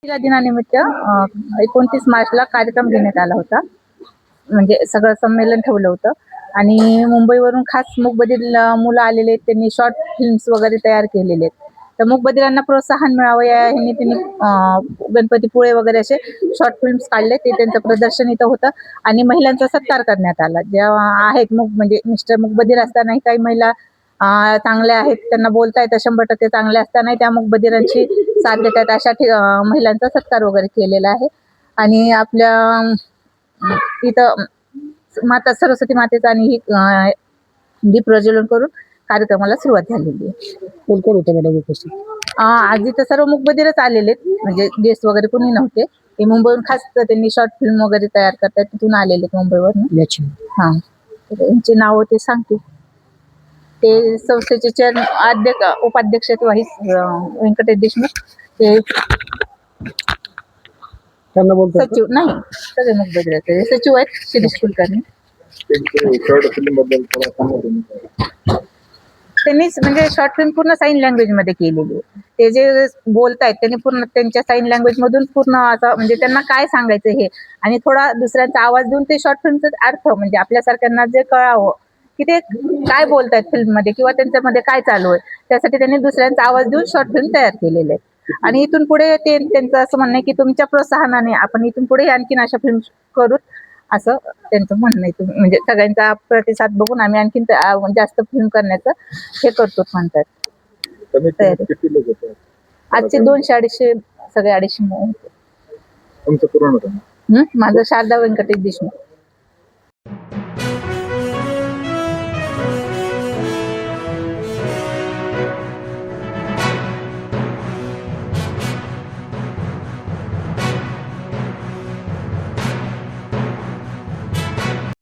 महिला दिनानिमित्त 29 मार्चला कार्यक्रम घेण्यात आला होता. म्हणजे सगळं संमेलन ठेवलं होतं आणि मुंबईवरून खास मूकबधीर मुलं आलेले आहेत. त्यांनी शॉर्ट फिल्म्स वगैरे तयार केलेले आहेत. तर मूकबधिरांना प्रोत्साहन मिळावं या ह्याने त्यांनी गणपतीपुळे वगैरे असे शॉर्ट फिल्म्स काढले. ते त्यांचं प्रदर्शन इथं होतं आणि महिलांचा सत्कार करण्यात आला. ज्या आहेत म्हणजे मिस्टर मूकबधीर असतानाही काही महिला चांगल्या आहेत, त्यांना बोलता येतं, 100% चांगल्या असतानाही त्या मूकबधिरांची साथ देतात. अशा महिलांचा सत्कार वगैरे केलेला आहे. आणि आपल्या इथं माता सरस्वती मातेचा आणि दीप प्रज्वलन करून कार्यक्रमाला सुरुवात झालेली आहे. कोण कोण होतं मॅडम उपस्थित? आज इथं सर्व मूकबधीरच आलेले आहेत, म्हणजे गेस्ट वगैरे कोणी नव्हते. ते मुंबईहून खास त्यांनी शॉर्ट फिल्म वगैरे तयार करतात, तिथून आलेले मुंबईवरून. हा, त्यांची नावं ते सांगते. ते संस्थेचे उपाध्यक्ष व्यंकटेश देशमुख, ते त्यांना बोलतो सचिव नाही, सगळे मूकबधीर सचिव आहेत शिरीष कुलकर्णी. त्यांनीच म्हणजे शॉर्ट फिल्म पूर्ण साईन लँग्वेज मध्ये केलेली आहे. ते जे बोलतायत त्यांनी पूर्ण त्यांच्या साईन लँग्वेज मधून पूर्ण असं म्हणजे त्यांना काय सांगायचं हे, आणि थोडा दुसऱ्यांचा आवाज देऊन ते शॉर्ट फिल्मचा अर्थ म्हणजे आपल्यासारख्यांना जे कळावं की ते काय बोलतायत फिल्म मध्ये किंवा त्यांच्यामध्ये काय चालू आहे, त्यासाठी त्यांनी दुसऱ्यांचा आवाज देऊन शॉर्ट फिल्म तयार केलेले आहे. आणि इथून पुढे ते त्यांचं असं म्हणणं आहे की तुमच्या प्रोत्साहनाने आपण इथून पुढे आणखीन अशा फिल्म करू, असं त्यांचं म्हणणं आहे. म्हणजे सगळ्यांचा प्रतिसाद बघून आम्ही आणखीन जास्त फिल्म करण्याचं हे करतो म्हणतात. आजचे 200-250 सगळे 250 होते. माझं शारदा व्यंकटेश देशमुख.